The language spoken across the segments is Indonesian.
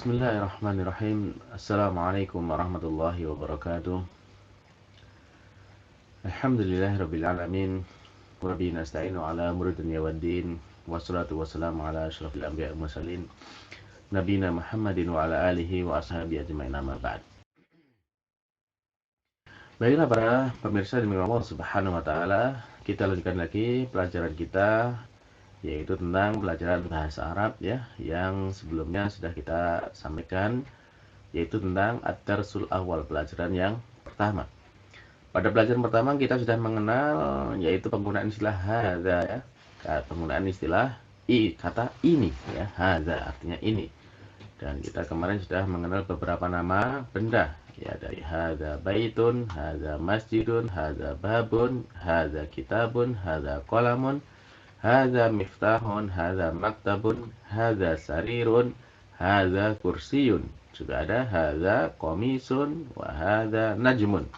Bismillahirrahmanirrahim. Assalamualaikum warahmatullahi wabarakatuh. Alhamdulillahirabbil alamin. Wa bihi nasta'inu ala umuri dunya waddin. Wassalatu wassalamu ala asyrafil anbiya'i wal mursalin. Nabiyina Muhammadin wa ala alihi wa ashabihi ajma'in, amma ba'd. Baiklah para pemirsa di Allah Subhanahu wa taala, kita lanjutkan lagi pelajaran kita, yaitu tentang pelajaran bahasa Arab ya, yang sebelumnya sudah kita sampaikan, yaitu tentang ad-darsul awal, pelajaran yang pertama. Pada pelajaran pertama kita sudah mengenal yaitu penggunaan istilah hadza ya. Penggunaan istilah kata ini ya, hadza artinya ini. Dan kita kemarin sudah mengenal beberapa nama benda ya, dari hadza baitun, hadza masjidun, hadza babun, hadza kitabun, hadza qalamun, hadza miftahun, hadza maktabun, hadza sarirun, hadza kursiyun. Juga ada hadza komisun wa hadza najmun.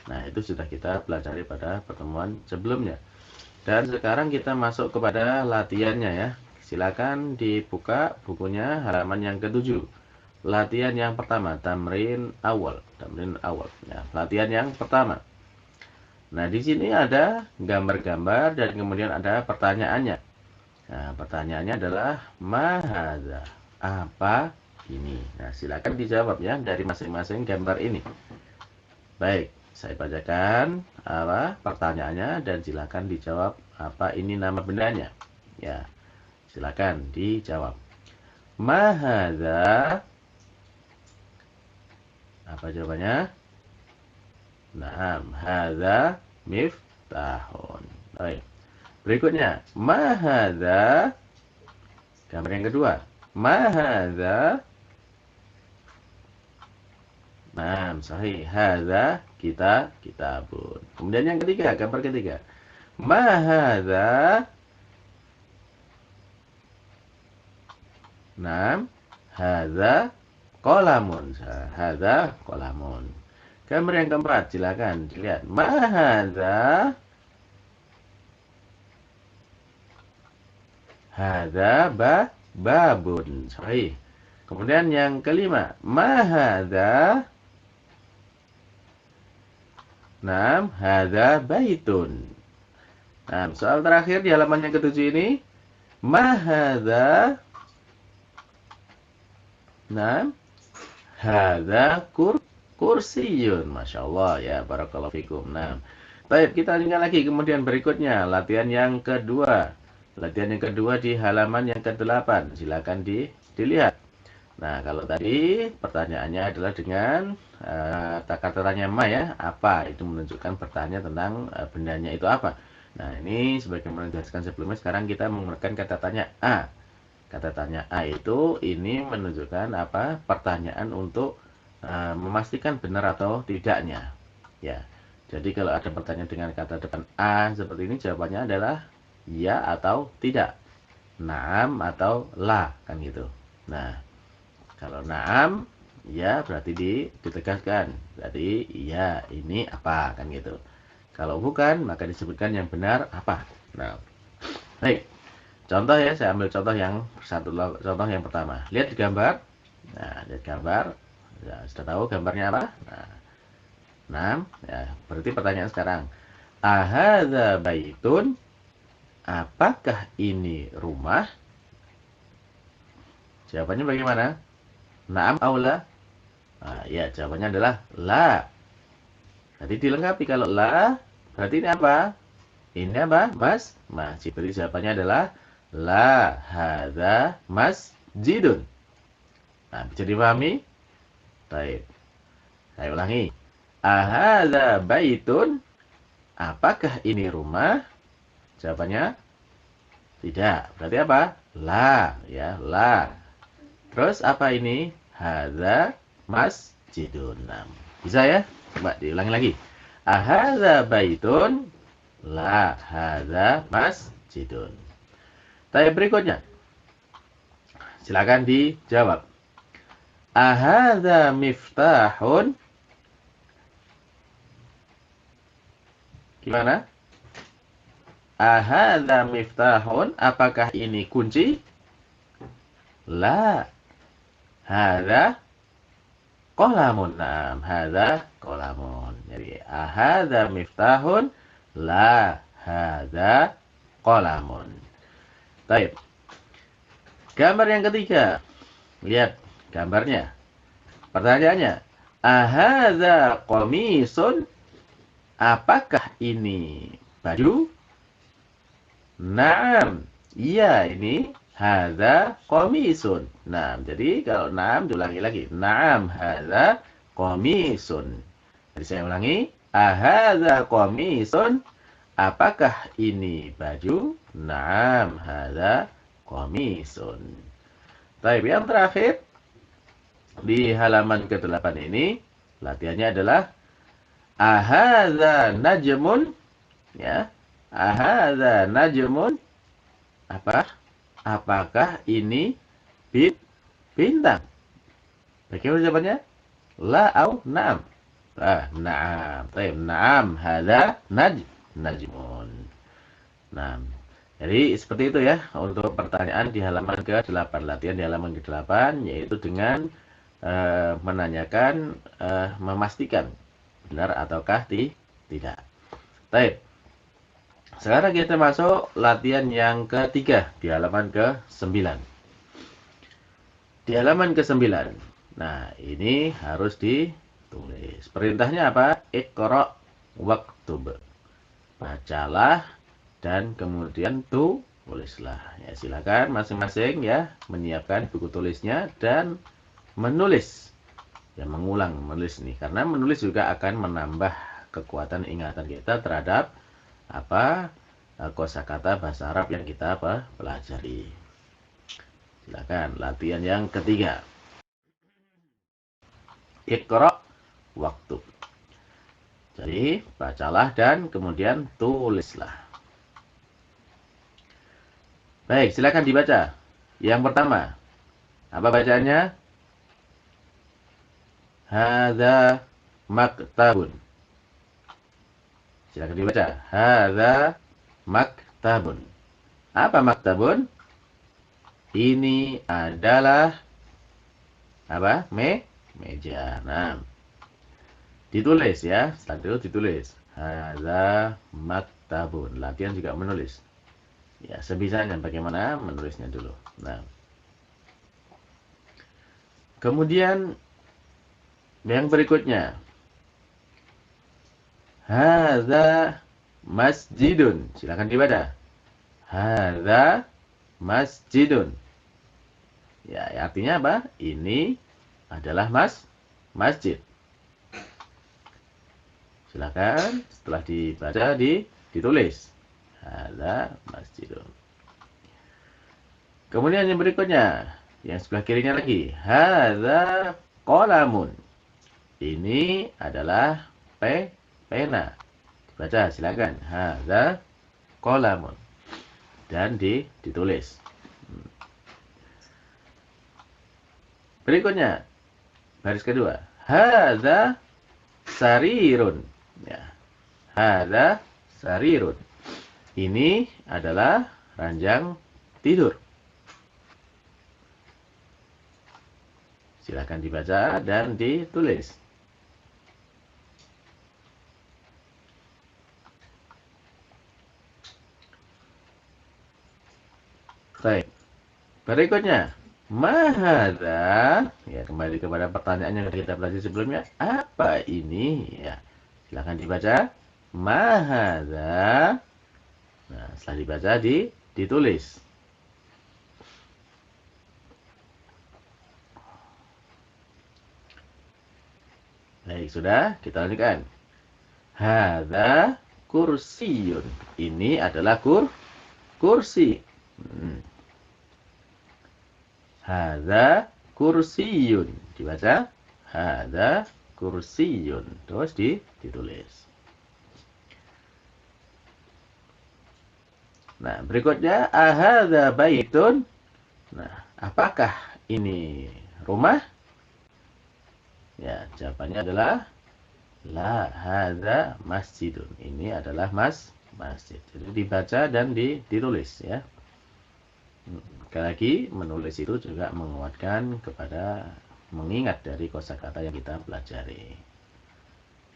Nah, itu sudah kita pelajari pada pertemuan sebelumnya. Dan sekarang kita masuk kepada latihannya ya. Silakan dibuka bukunya halaman yang ke-7. Latihan yang pertama, tamrin awal. Tamrin awal. Ya, latihan yang pertama. Nah, di sini ada gambar-gambar dan kemudian ada pertanyaannya. Nah, pertanyaannya adalah ma hadza? Apa ini? Nah, silakan dijawab ya dari masing-masing gambar ini. Baik, saya bacakan pertanyaannya dan silakan dijawab apa ini nama bendanya. Ya, silakan dijawab. Ma hadza? Apa jawabannya? Naam, hadza miftahun. Baik. Berikutnya, ma hadza? Gambar yang kedua. Ma hadza? Naam, sahih. Hadza kitabun. Kemudian yang ketiga, gambar ketiga. Ma hadza? Naam, hadza qalamun. Hadza qalamun. Gambar yang keempat, silakan dilihat. Ma hadza? Hadza babun. Sahih. Kemudian yang kelima, ma hadza? Naam, hadza baitun. Nah, soal terakhir di halaman yang ke-7 ini, ma hadza? Naam, hadza kursiyun. Masya Allah ya, barakallahu fikum. Nah, baik, kita lanjutkan lagi. Kemudian berikutnya, latihan yang kedua. Latihan yang kedua di halaman yang ke-8. Silakan dilihat. Nah, kalau tadi pertanyaannya adalah dengan kata-katanya ma ya, apa? Itu menunjukkan pertanyaan tentang bendanya itu apa. Nah, ini sebagaimana dijelaskan sebelumnya, sekarang kita menggunakan kata tanya a. Kata tanya A itu ini menunjukkan apa? Pertanyaan untuk memastikan benar atau tidaknya. Ya. Jadi kalau ada pertanyaan dengan kata depan A seperti ini, jawabannya adalah ya atau tidak. Naam atau la, kan gitu. Nah, kalau naam ya berarti ditegaskan. Berarti ya ini apa, kan gitu. Kalau bukan maka disebutkan yang benar apa. Nah, baik. Contoh ya, saya ambil contoh yang contoh yang pertama. Lihat di gambar. Nah, lihat gambar. Ya, sudah tahu gambarnya apa? Nah, ya, berarti pertanyaan sekarang. Ahadza baitun? Apakah ini rumah? Jawabannya bagaimana? Naam atau la? Nah, ya, jawabannya adalah la. Nanti dilengkapi kalau la, berarti ini apa? Ini apa? Masjid. Berarti jawabannya adalah la hadza masjidun. Nah, bisa dipahami? Baik. Saya ulangi. Ahadza baitun? Apakah ini rumah? Jawabannya tidak. Berarti apa? La, ya, la. Terus apa ini? Hadza masjidun. Nah, bisa ya? Coba diulangi lagi. Ahadza baitun? La hadza masjidun. Tanya berikutnya. Silakan dijawab. Ahadza miftahun? Gimana? Ahadza miftahun? Apakah ini kunci? La. Hadza qalamun. Naam, hadza qalamun. Jadi ahadza miftahun? La, hadza qalamun. Baik. Gambar yang ketiga. Lihat gambarnya. Pertanyaannya, ahadza qamisun? Apakah ini baju? Naam. Iya, ini hadza qamisun. Naam. Jadi kalau naam diulangi lagi. Naam, hadza qamisun. Jadi saya ulangi. Ahadza qamisun? Apakah ini baju? Naam, hadza qamisun. Baik, yang terakhir di halaman ke-8 ini latihannya adalah ahadza najmun? Ya. Ahadza najmun? Apakah ini bintang? Bagaimana jawabannya? La au na'am? Na'am. Baik, na'am hadza najmun. Nah, jadi seperti itu ya untuk pertanyaan di halaman ke-8. Latihan di halaman ke-8 yaitu dengan menanyakan, memastikan benar ataukah tidak. Baik. Sekarang kita masuk latihan yang ketiga di halaman ke-9. Di halaman ke-9. Nah, ini harus ditulis. Perintahnya apa? Iqra waktub. Bacalah dan kemudian tulislah. Ya, silakan masing-masing ya menyiapkan buku tulisnya dan menulis. Ya, mengulang menulis nih karena menulis juga akan menambah kekuatan ingatan kita terhadap kosakata bahasa Arab yang kita pelajari. Silakan latihan yang ketiga. Iqra waktub. Jadi bacalah dan kemudian tulislah. Baik, silakan dibaca. Yang pertama, apa bacaannya? Hadza maktabun. Silakan dibaca. Hadza maktabun. Apa maktabun? Ini adalah apa? Meja. Nah, ditulis ya. Setelah itu ditulis. Hadza maktabun. Latihan juga menulis. Ya, sebisanya bagaimana menulisnya dulu. Nah, kemudian yang berikutnya. Hadza masjidun. Silakan dibaca. Hadza masjidun. Ya, artinya apa? Ini adalah masjid. Silakan setelah dibaca ditulis. Hadza masjidun. Kemudian yang berikutnya, yang sebelah kirinya lagi. Hadza qalamun. Ini adalah pena. Baca silakan. Hadza qalamun. Dan ditulis. Berikutnya, baris kedua. Hadza sarirun. Ya. Hadza sarirun. Ini adalah ranjang tidur. Silakan dibaca dan ditulis. Baik. Berikutnya, mahadza. Ya, kembali kepada pertanyaan yang kita pelajari sebelumnya. Apa ini? Ya. Silakan dibaca. Mahadza. Nah, setelah dibaca ditulis. Baik, sudah. Kita lanjutkan. Hadza kursiyun. Ini adalah kursi. Hadza kursiyun. Dibaca. Hadza kursiyun. Terus ditulis. Nah, berikutnya ahadza baitun. Nah, apakah ini rumah? Ya, jawabannya adalah la hadza masjidun. Ini adalah masjid. Jadi dibaca dan ditulis ya. Sekali lagi menulis itu juga menguatkan kepada mengingat dari kosakata yang kita pelajari.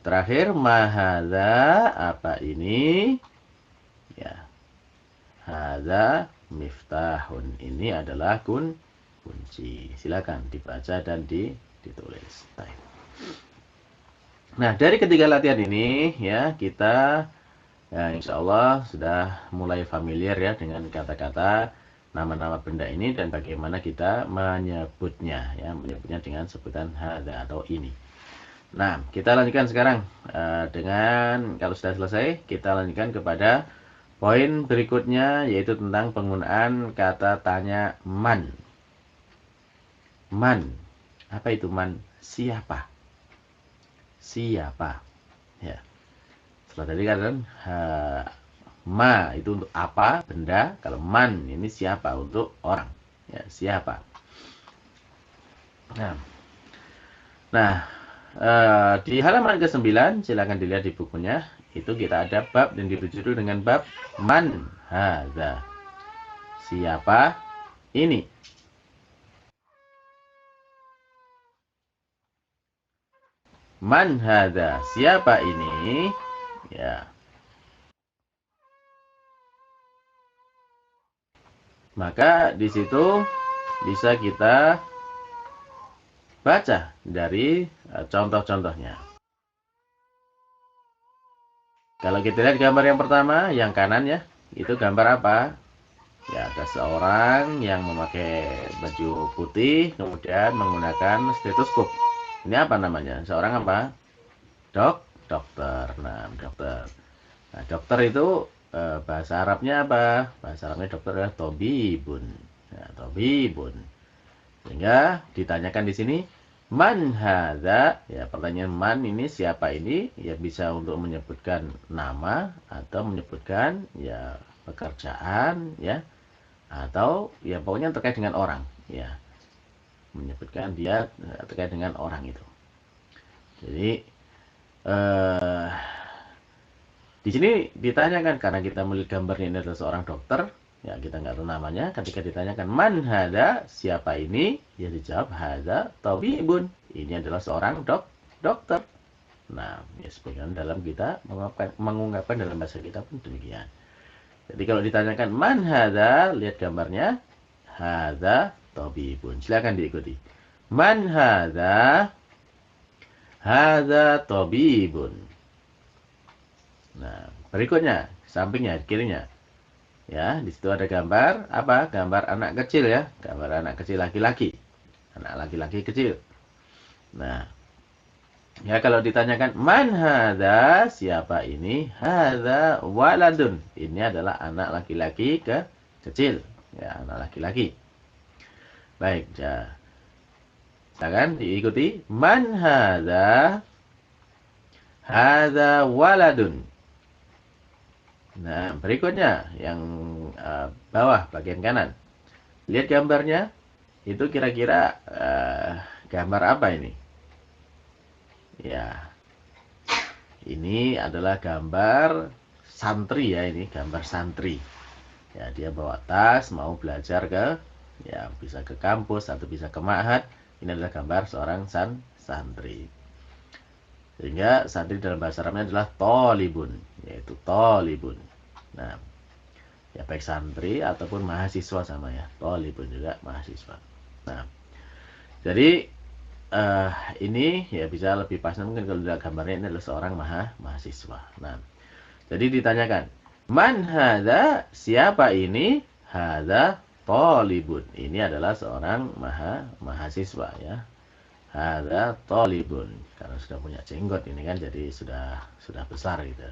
Terakhir, mahadza, apa ini? Ya, hadza miftahun. Ini adalah kunci. Silakan dibaca dan ditulis. Nah, dari ketiga latihan ini ya kita ya, insya Allah sudah mulai familiar ya dengan kata-kata nama-nama benda ini dan bagaimana kita menyebutnya ya, menyebutnya dengan sebutan hadza atau ini. Nah, kita lanjutkan sekarang dengan kalau sudah selesai, kita lanjutkan kepada poin berikutnya yaitu tentang penggunaan kata tanya man. Man. Apa itu man? Siapa? Siapa? Ya. Setelah tadi kan ma itu untuk apa, benda. Kalau man ini siapa, untuk orang. Ya, siapa. Nah, di halaman ke-9 silakan dilihat di bukunya. Itu kita ada bab yang dituju dengan bab man hadza. Siapa ini? Man hadza, siapa ini? Ya. Maka di situ bisa kita baca dari contoh-contohnya. Kalau kita lihat gambar yang pertama, yang kanan ya, itu gambar apa? Ya, ada seorang yang memakai baju putih, kemudian menggunakan stetoskop. Ini apa namanya? Seorang apa? Dokter. Nah, dokter. Nah, dokter itu bahasa Arabnya apa? Bahasa Arabnya dokter adalah tobibun. Ya, tobibun. Sehingga ditanyakan di sini, man hadza? Ya, pertanyaan man ini siapa ini? Ya bisa untuk menyebutkan nama atau menyebutkan ya pekerjaan ya atau ya pokoknya terkait dengan orang ya. Menyebutkan dia terkait dengan orang itu. Jadi di sini ditanyakan karena kita melihat gambarnya ini adalah seorang dokter, ya kita nggak tahu namanya. Ketika ditanyakan man hadza, siapa ini? Ya dijawab hadza tabibun. Ini adalah seorang dokter. Nah, ya sebagian dalam kita mengungkapkan dalam bahasa kita pun demikian. Jadi kalau ditanyakan man hadza, lihat gambarnya hadza tabibun. Silakan diikuti. Man hadza? Hadza tabibun. Nah, berikutnya, sampingnya, kirinya. Ya, di situ ada gambar apa? Gambar anak kecil ya, gambar anak kecil laki-laki. Anak laki-laki kecil. Nah, ya kalau ditanyakan man hadza, siapa ini? Hadza waladun. Ini adalah anak laki-laki kecil. Ya, anak laki-laki. Baik, ya. Silakan diikuti. Man hadza? Hadza waladun. Nah, berikutnya yang bawah bagian kanan. Lihat gambarnya. Itu kira-kira gambar apa ini? Ya. Ini adalah gambar santri ya, ini gambar santri. Ya, dia bawa tas mau belajar ya bisa ke kampus atau bisa ke ma'had. Ini adalah gambar seorang santri. Sehingga santri dalam bahasa Arabnya adalah tolibun, yaitu tolibun. Nah, ya baik santri ataupun mahasiswa sama ya, tolibun juga mahasiswa. Nah, jadi ini ya bisa lebih pas mungkin kalau lihat gambarnya ini adalah seorang mahasiswa. Nah, jadi ditanyakan, man hadza? Siapa ini? Hadza tolibun. Ini adalah seorang mahasiswa ya. Hadza talibun. Karena sudah punya jenggot ini kan jadi sudah besar gitu.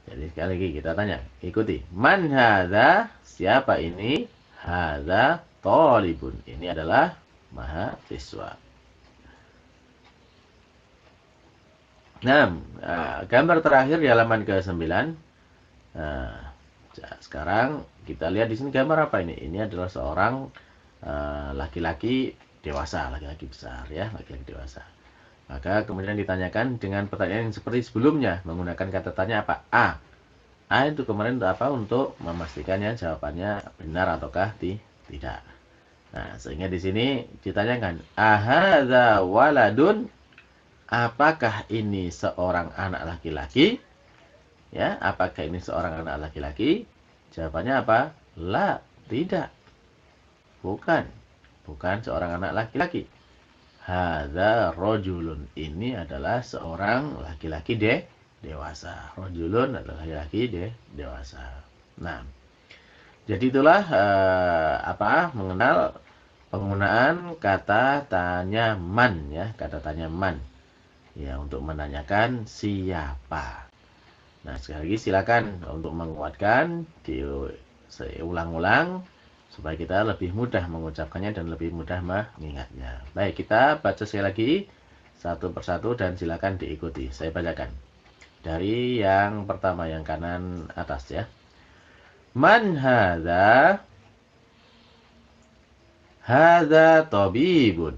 Jadi sekali lagi kita tanya, ikuti. Man hadza? Siapa ini? Hadza talibun. Ini adalah mahasiswa. Nah, gambar terakhir di halaman ke-9. Nah, sekarang kita lihat di sini gambar apa ini? Ini adalah seorang laki-laki dewasa, laki-laki besar ya, laki-laki dewasa. Maka kemudian ditanyakan dengan pertanyaan yang seperti sebelumnya, menggunakan kata tanya apa? A. A itu kemarin untuk apa? Untuk memastikannya jawabannya benar ataukah tidak. Nah, sehingga di sini ditanyakan, ahadza waladun, apakah ini seorang anak laki-laki? Ya, apakah ini seorang anak laki-laki? Jawabannya apa? La, tidak. Bukan. Bukan seorang anak laki-laki. Hadza rajulun. Ini adalah seorang laki-laki dewasa. Rajulun adalah laki-laki dewasa. Nah, jadi itulah mengenal penggunaan kata tanya man, ya, kata tanya man. Ya, untuk menanyakan siapa. Nah, sekali lagi silakan untuk menguatkan, diulang-ulang supaya kita lebih mudah mengucapkannya dan lebih mudah mengingatnya. Baik, kita baca sekali lagi satu persatu dan silakan diikuti. Saya bacakan. Dari yang pertama, yang kanan atas, ya. Man hadza? Hadza tabibun.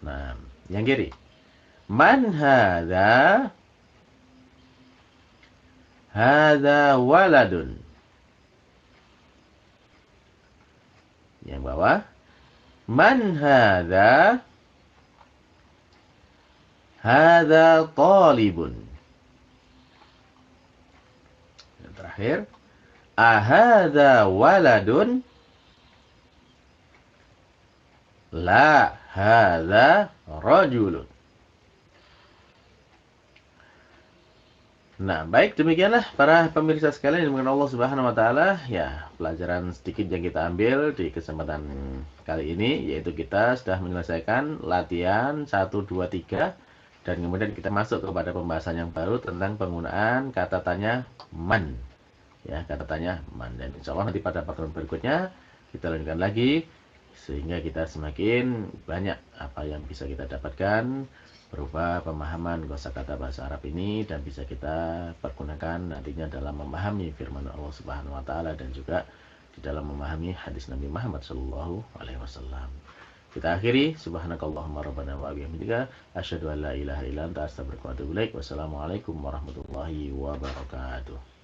Nah, yang kiri. Man hadza? Hadza waladun. Yang bawah. Man hadza? Hadza talibun. Yang terakhir. Ahadza waladun? La, hadza rajulun. Nah, baik, demikianlah para pemirsa sekalian yang dimuliakan Allah Subhanahu wa taala, ya, pelajaran sedikit yang kita ambil di kesempatan kali ini, yaitu kita sudah menyelesaikan latihan 1 2 3 dan kemudian kita masuk kepada pembahasan yang baru tentang penggunaan kata tanya man. Ya, kata tanya man, dan insyaallah nanti pada pertemuan berikutnya kita lanjutkan lagi sehingga kita semakin banyak apa yang bisa kita dapatkan berupa pemahaman kosakata bahasa Arab ini dan bisa kita pergunakan nantinya dalam memahami firman Allah Subhanahu wa taala dan juga di dalam memahami hadis Nabi Muhammad sallallahu alaihi wasallam. Kita akhiri, subhanakallahumma rabbana wa bihamdika asyhadu an la ilaha illa anta astaghfiruka wa atubu ilaik. Wassalamualaikum warahmatullahi wabarakatuh.